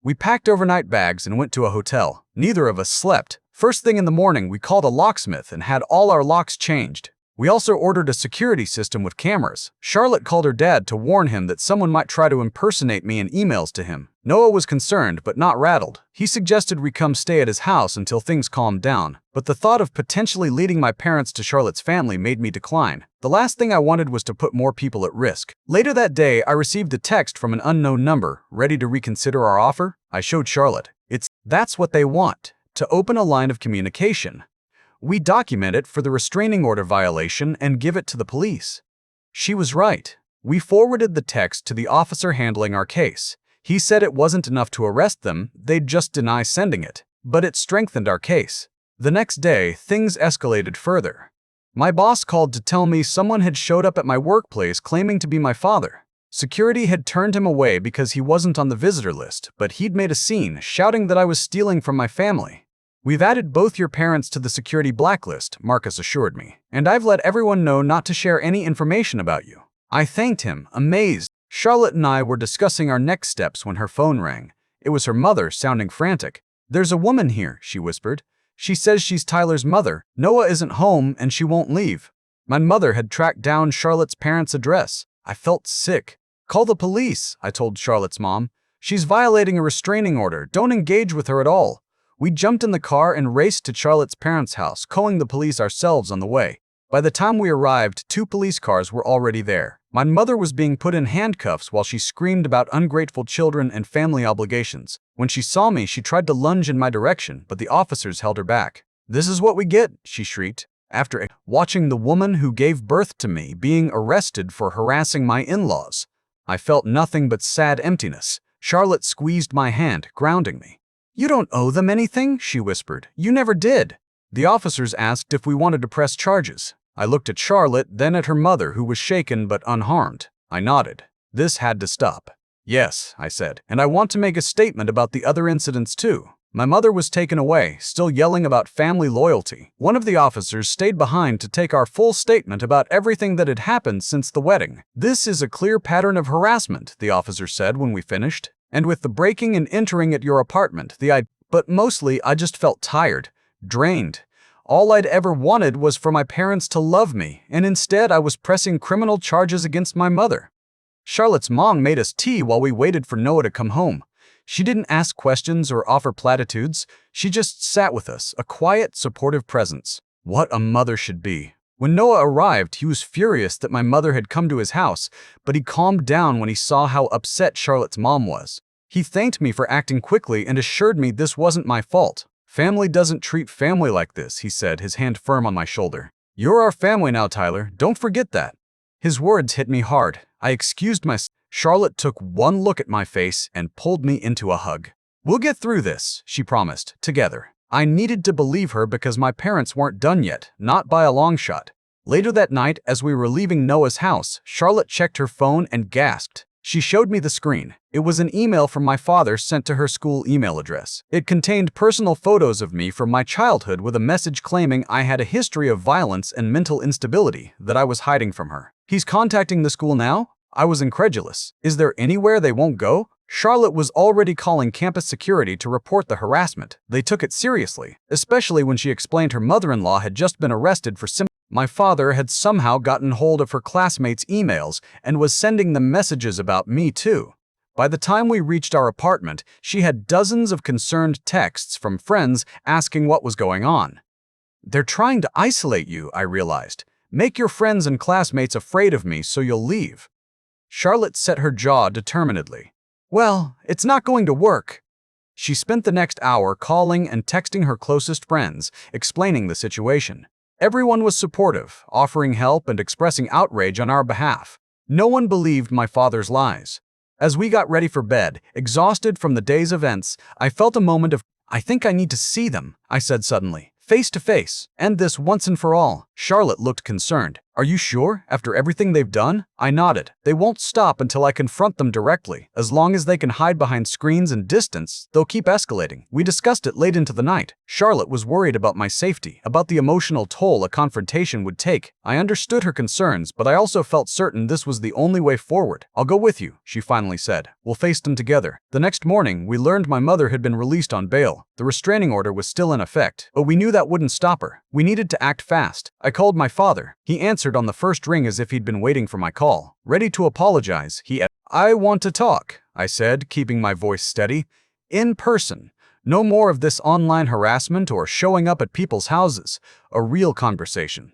We packed overnight bags and went to a hotel. Neither of us slept. First thing in the morning, we called a locksmith and had all our locks changed. We also ordered a security system with cameras. Charlotte called her dad to warn him that someone might try to impersonate me in emails to him. Noah was concerned but not rattled. He suggested we come stay at his house until things calmed down, but the thought of potentially leading my parents to Charlotte's family made me decline. The last thing I wanted was to put more people at risk. Later that day, I received a text from an unknown number, ready to reconsider our offer. I showed Charlotte. That's what they want. To open a line of communication. We document it for the restraining order violation and give it to the police. She was right. We forwarded the text to the officer handling our case. He said it wasn't enough to arrest them, they'd just deny sending it. But it strengthened our case. The next day, things escalated further. My boss called to tell me someone had showed up at my workplace claiming to be my father. Security had turned him away because he wasn't on the visitor list, but he'd made a scene, shouting that I was stealing from my family. We've added both your parents to the security blacklist, Marcus assured me, and I've let everyone know not to share any information about you. I thanked him, amazed. Charlotte and I were discussing our next steps when her phone rang. It was her mother, sounding frantic. There's a woman here, she whispered. She says she's Tyler's mother. Noah isn't home and she won't leave. My mother had tracked down Charlotte's parents' address. I felt sick. Call the police, I told Charlotte's mom. She's violating a restraining order. Don't engage with her at all. We jumped in the car and raced to Charlotte's parents' house, calling the police ourselves on the way. By the time we arrived, 2 police cars were already there. My mother was being put in handcuffs while she screamed about ungrateful children and family obligations. When she saw me, she tried to lunge in my direction, but the officers held her back. "This is what we get," she shrieked. After watching the woman who gave birth to me being arrested for harassing my in-laws, I felt nothing but sad emptiness. Charlotte squeezed my hand, grounding me. "You don't owe them anything," she whispered. "You never did." The officers asked if we wanted to press charges. I looked at Charlotte, then at her mother, who was shaken but unharmed. I nodded. This had to stop. "Yes," I said, "and I want to make a statement about the other incidents too." My mother was taken away, still yelling about family loyalty. One of the officers stayed behind to take our full statement about everything that had happened since the wedding. "This is a clear pattern of harassment," the officer said when we finished. "And with the breaking and entering at your apartment, but mostly I just felt tired, drained. All I'd ever wanted was for my parents to love me, and instead I was pressing criminal charges against my mother." Charlotte's mom made us tea while we waited for Noah to come home. She didn't ask questions or offer platitudes. She just sat with us, a quiet, supportive presence. What a mother should be. When Noah arrived, he was furious that my mother had come to his house, but he calmed down when he saw how upset Charlotte's mom was. He thanked me for acting quickly and assured me this wasn't my fault. "Family doesn't treat family like this," he said, his hand firm on my shoulder. "You're our family now, Tyler. Don't forget that." His words hit me hard. I excused myself. Charlotte took one look at my face and pulled me into a hug. "We'll get through this," she promised, together. I needed to believe her because my parents weren't done yet, not by a long shot. Later that night, as we were leaving Noah's house, Charlotte checked her phone and gasped. She showed me the screen. It was an email from my father sent to her school email address. It contained personal photos of me from my childhood with a message claiming I had a history of violence and mental instability that I was hiding from her. "He's contacting the school now?" I was incredulous. "Is there anywhere they won't go?" Charlotte was already calling campus security to report the harassment. They took it seriously, especially when she explained her mother-in-law had just been arrested for My father had somehow gotten hold of her classmates' emails and was sending them messages about me too. By the time we reached our apartment, she had dozens of concerned texts from friends asking what was going on. "They're trying to isolate you," I realized. "Make your friends and classmates afraid of me so you'll leave." Charlotte set her jaw determinedly. "Well, it's not going to work." She spent the next hour calling and texting her closest friends, explaining the situation. Everyone was supportive, offering help and expressing outrage on our behalf. No one believed my father's lies. As we got ready for bed, exhausted from the day's events, I felt a moment of, "I think I need to see them," I said suddenly. "Face to face. End this once and for all." Charlotte looked concerned. "Are you sure? After everything they've done?" I nodded. "They won't stop until I confront them directly. As long as they can hide behind screens and distance, they'll keep escalating." We discussed it late into the night. Charlotte was worried about my safety, about the emotional toll a confrontation would take. I understood her concerns, but I also felt certain this was the only way forward. "I'll go with you," she finally said. "We'll face them together." The next morning, we learned my mother had been released on bail. The restraining order was still in effect, but we knew that wouldn't stop her. We needed to act fast. I called my father. He answered on the first ring as if he'd been waiting for my call. Ready to apologize, "I want to talk," I said, keeping my voice steady. "In person. No more of this online harassment or showing up at people's houses. A real conversation."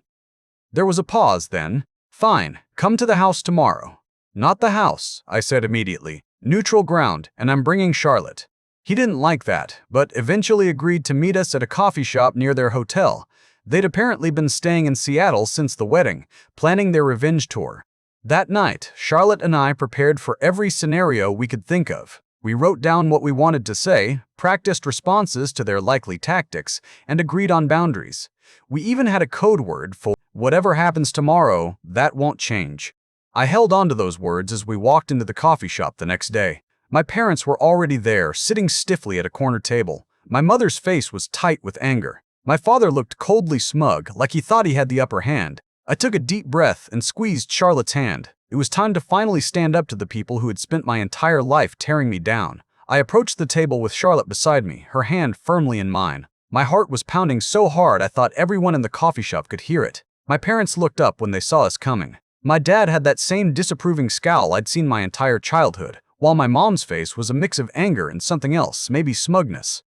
There was a pause then. "Fine, come to the house tomorrow." "Not the house," I said immediately. "Neutral ground, and I'm bringing Charlotte." He didn't like that, but eventually agreed to meet us at a coffee shop near their hotel. They'd apparently been staying in Seattle since the wedding, planning their revenge tour. That night, Charlotte and I prepared for every scenario we could think of. We wrote down what we wanted to say, practiced responses to their likely tactics, and agreed on boundaries. We even had a code word for "whatever happens tomorrow, that won't change." I held on to those words as we walked into the coffee shop the next day. My parents were already there, sitting stiffly at a corner table. My mother's face was tight with anger. My father looked coldly smug, like he thought he had the upper hand. I took a deep breath and squeezed Charlotte's hand. It was time to finally stand up to the people who had spent my entire life tearing me down. I approached the table with Charlotte beside me, her hand firmly in mine. My heart was pounding so hard I thought everyone in the coffee shop could hear it. My parents looked up when they saw us coming. My dad had that same disapproving scowl I'd seen my entire childhood, while my mom's face was a mix of anger and something else, maybe smugness.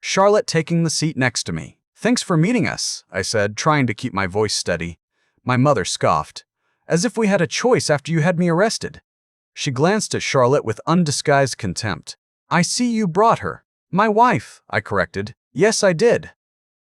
Charlotte taking the seat next to me. "Thanks for meeting us," I said, trying to keep my voice steady. My mother scoffed. "As if we had a choice after you had me arrested." She glanced at Charlotte with undisguised contempt. "I see you brought her." "My wife," I corrected. "Yes, I did."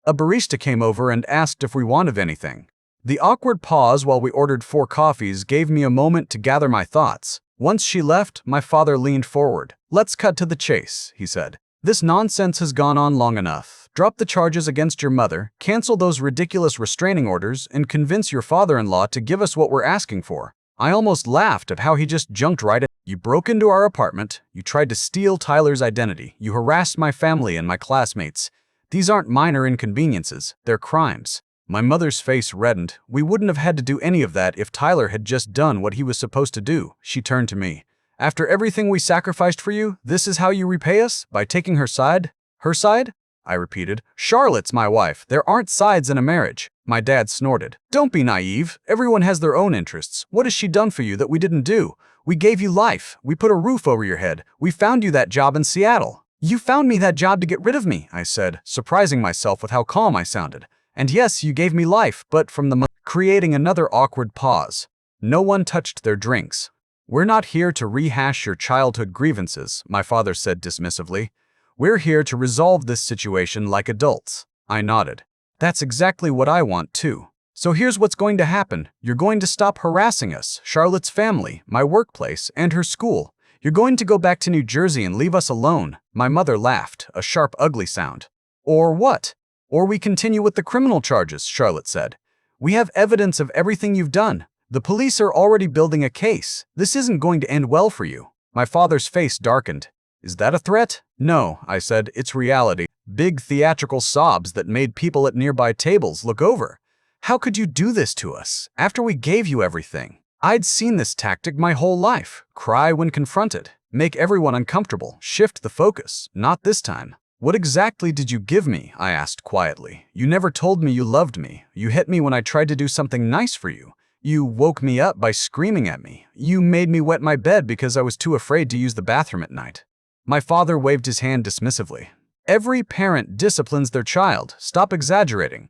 A barista came over and asked if we wanted anything. The awkward pause while we ordered 4 coffees gave me a moment to gather my thoughts. Once she left, my father leaned forward. "Let's cut to the chase," he said. "This nonsense has gone on long enough. Drop the charges against your mother, cancel those ridiculous restraining orders, and convince your father-in-law to give us what we're asking for." I almost laughed at how he just jumped right in. "You broke into our apartment, you tried to steal Tyler's identity, you harassed my family and my classmates. These aren't minor inconveniences, they're crimes." My mother's face reddened. "We wouldn't have had to do any of that if Tyler had just done what he was supposed to do." She turned to me. "After everything we sacrificed for you, this is how you repay us? By taking her side?" "Her side?" I repeated. "Charlotte's my wife. There aren't sides in a marriage." My dad snorted. "Don't be naive. Everyone has their own interests. What has she done for you that we didn't do? We gave you life. We put a roof over your head. We found you that job in Seattle." "You found me that job to get rid of me," I said, surprising myself with how calm I sounded. "And yes, you gave me life, but from the creating another awkward pause. No one touched their drinks. "We're not here to rehash your childhood grievances," my father said dismissively. "We're here to resolve this situation like adults." I nodded. "That's exactly what I want too. So here's what's going to happen. You're going to stop harassing us, Charlotte's family, my workplace, and her school. You're going to go back to New Jersey and leave us alone." My mother laughed, a sharp, ugly sound. "Or what?" "Or we continue with the criminal charges," Charlotte said. "We have evidence of everything you've done. The police are already building a case. This isn't going to end well for you." My father's face darkened. "Is that a threat?" "No," I said, "it's reality." Big theatrical sobs that made people at nearby tables look over. "How could you do this to us, after we gave you everything?" I'd seen this tactic my whole life. Cry when confronted. Make everyone uncomfortable. Shift the focus. Not this time. "What exactly did you give me?" I asked quietly. "You never told me you loved me. You hit me when I tried to do something nice for you. You woke me up by screaming at me. You made me wet my bed because I was too afraid to use the bathroom at night." My father waved his hand dismissively. "Every parent disciplines their child. Stop exaggerating."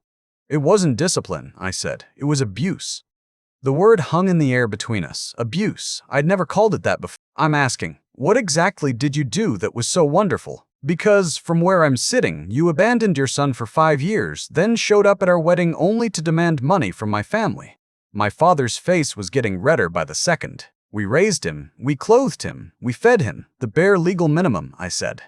"It wasn't discipline," I said. "It was abuse." The word hung in the air between us. Abuse. I'd never called it that before. I'm asking, what exactly did you do that was so wonderful? Because, from where I'm sitting, you abandoned your son for 5 years, then showed up at our wedding only to demand money from my family. My father's face was getting redder by the second. "We raised him, we clothed him, we fed him, the bare legal minimum," I said.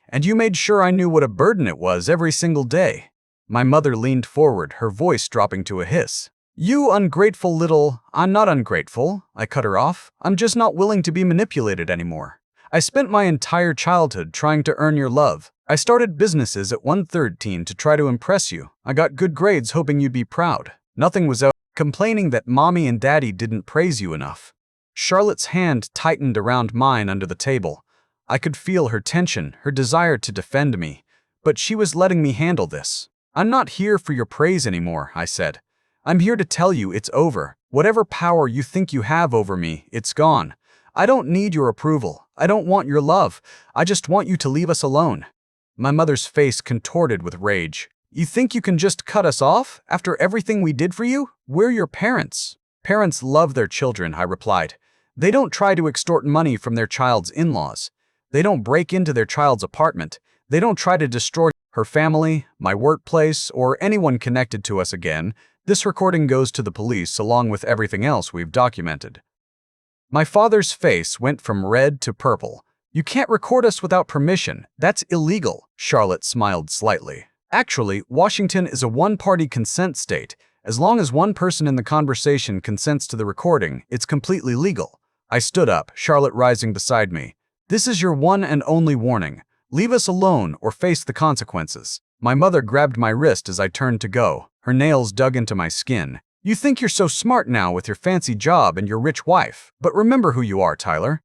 "And you made sure I knew what a burden it was every single day." My mother leaned forward, her voice dropping to a hiss. "You ungrateful little—" "I'm not ungrateful," I cut her off. "I'm just not willing to be manipulated anymore. I spent my entire childhood trying to earn your love. I started businesses at 113 to try to impress you. I got good grades hoping you'd be proud. Nothing was out complaining that mommy and daddy didn't praise you enough." Charlotte's hand tightened around mine under the table. I could feel her tension, her desire to defend me. But she was letting me handle this. "I'm not here for your praise anymore," I said. "I'm here to tell you it's over. Whatever power you think you have over me, it's gone. I don't need your approval. I don't want your love. I just want you to leave us alone." My mother's face contorted with rage. "You think you can just cut us off after everything we did for you? We're your parents." "Parents love their children," I replied. "They don't try to extort money from their child's in-laws. They don't break into their child's apartment. They don't try to destroy her family, my workplace, or anyone connected to us again. This recording goes to the police along with everything else we've documented." My father's face went from red to purple. "You can't record us without permission. That's illegal." Charlotte smiled slightly. "Actually, Washington is a one-party consent state. As long as one person in the conversation consents to the recording, it's completely legal." I stood up, Charlotte rising beside me. "This is your one and only warning. Leave us alone or face the consequences." My mother grabbed my wrist as I turned to go. Her nails dug into my skin. "You think you're so smart now with your fancy job and your rich wife. But remember who you are, Tyler.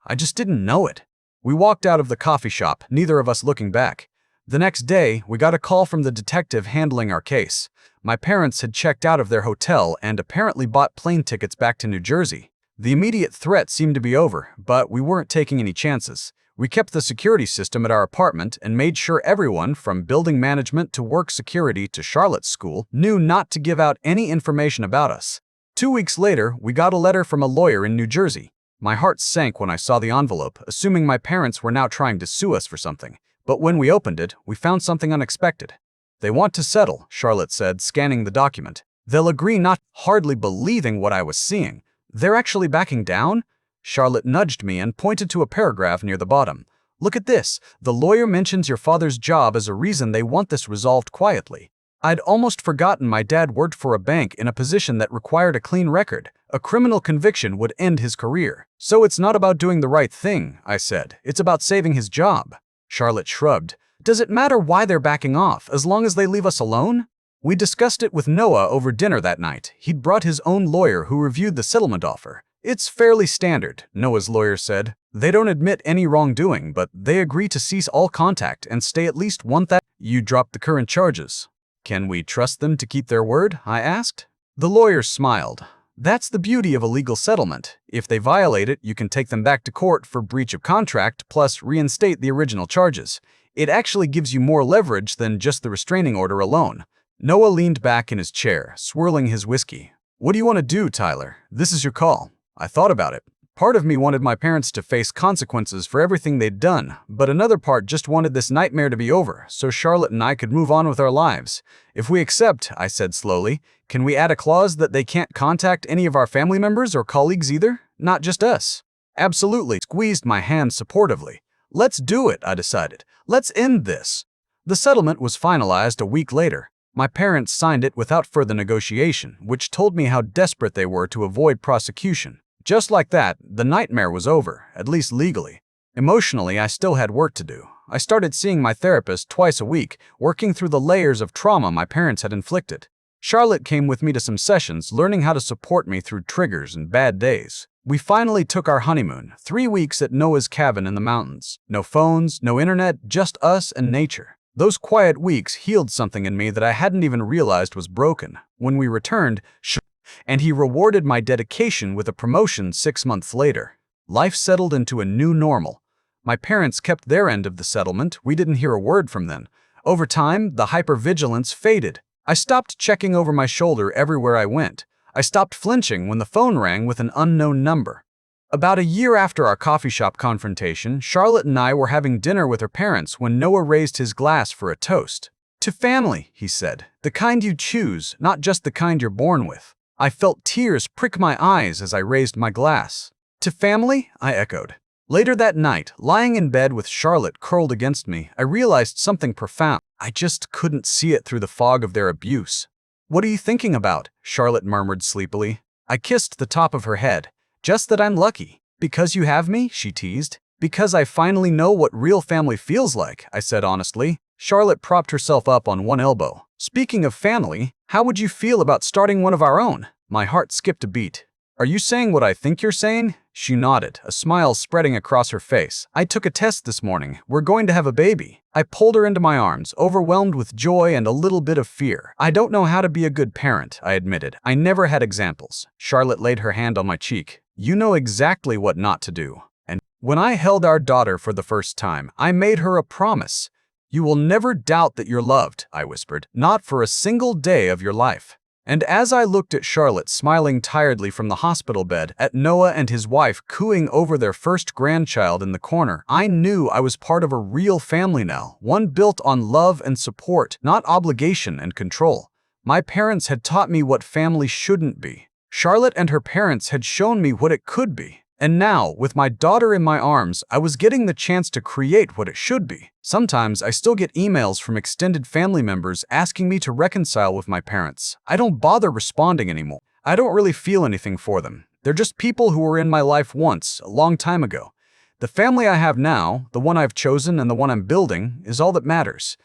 I just didn't know it." We walked out of the coffee shop, neither of us looking back. The next day, we got a call from the detective handling our case. My parents had checked out of their hotel and apparently bought plane tickets back to New Jersey. The immediate threat seemed to be over, but we weren't taking any chances. We kept the security system at our apartment and made sure everyone, from building management to work security to Charlotte's school, knew not to give out any information about us. 2 weeks later, we got a letter from a lawyer in New Jersey. My heart sank when I saw the envelope, assuming my parents were now trying to sue us for something. But when we opened it, we found something unexpected. "They want to settle," Charlotte said, scanning the document. "They'll agree," not hardly believing what I was seeing. "They're actually backing down?" Charlotte nudged me and pointed to a paragraph near the bottom. "Look at this. The lawyer mentions your father's job as a reason they want this resolved quietly." I'd almost forgotten my dad worked for a bank in a position that required a clean record. A criminal conviction would end his career. "So it's not about doing the right thing," I said. "It's about saving his job." Charlotte shrugged. "Does it matter why they're backing off, as long as they leave us alone?" We discussed it with Noah over dinner that night. He'd brought his own lawyer who reviewed the settlement offer. "It's fairly standard," Noah's lawyer said. "They don't admit any wrongdoing, but they agree to cease all contact and stay at least 1,000. You dropped the current charges. Can we trust them to keep their word?" I asked. The lawyer smiled. "That's the beauty of a legal settlement. If they violate it, you can take them back to court for breach of contract, plus reinstate the original charges. It actually gives you more leverage than just the restraining order alone." Noah leaned back in his chair, swirling his whiskey. "What do you want to do, Tyler? This is your call." I thought about it. Part of me wanted my parents to face consequences for everything they'd done, but another part just wanted this nightmare to be over, so Charlotte and I could move on with our lives. "If we accept," I said slowly, "can we add a clause that they can't contact any of our family members or colleagues either? Not just us?" "Absolutely," squeezed my hand supportively. "Let's do it," I decided. "Let's end this." The settlement was finalized a week later. My parents signed it without further negotiation, which told me how desperate they were to avoid prosecution. Just like that, the nightmare was over, at least legally. Emotionally, I still had work to do. I started seeing my therapist twice a week, working through the layers of trauma my parents had inflicted. Charlotte came with me to some sessions, learning how to support me through triggers and bad days. We finally took our honeymoon, 3 weeks at Noah's cabin in the mountains. No phones, no internet, just us and nature. Those quiet weeks healed something in me that I hadn't even realized was broken. When we returned, and he rewarded my dedication with a promotion 6 months later. Life settled into a new normal. My parents kept their end of the settlement. We didn't hear a word from them. Over time, the hypervigilance faded. I stopped checking over my shoulder everywhere I went. I stopped flinching when the phone rang with an unknown number. About a year after our coffee shop confrontation, Charlotte and I were having dinner with her parents when Noah raised his glass for a toast. "To family," he said. "The kind you choose, not just the kind you're born with." I felt tears prick my eyes as I raised my glass. "To family?" I echoed. Later that night, lying in bed with Charlotte curled against me, I realized something profound. I just couldn't see it through the fog of their abuse. "What are you thinking about?" Charlotte murmured sleepily. I kissed the top of her head. "Just that I'm lucky." "Because you have me?" she teased. "Because I finally know what real family feels like," I said honestly. Charlotte propped herself up on one elbow. "Speaking of family, how would you feel about starting one of our own?" My heart skipped a beat. "Are you saying what I think you're saying?" She nodded, a smile spreading across her face. "I took a test this morning. We're going to have a baby." I pulled her into my arms, overwhelmed with joy and a little bit of fear. "I don't know how to be a good parent," I admitted. "I never had examples." Charlotte laid her hand on my cheek. "You know exactly what not to do." And when I held our daughter for the first time, I made her a promise. "You will never doubt that you're loved," I whispered, "not for a single day of your life." And as I looked at Charlotte smiling tiredly from the hospital bed, at Noah and his wife cooing over their first grandchild in the corner, I knew I was part of a real family now, one built on love and support, not obligation and control. My parents had taught me what family shouldn't be. Charlotte and her parents had shown me what it could be. And now, with my daughter in my arms, I was getting the chance to create what it should be. Sometimes I still get emails from extended family members asking me to reconcile with my parents. I don't bother responding anymore. I don't really feel anything for them. They're just people who were in my life once, a long time ago. The family I have now, the one I've chosen and the one I'm building, is all that matters.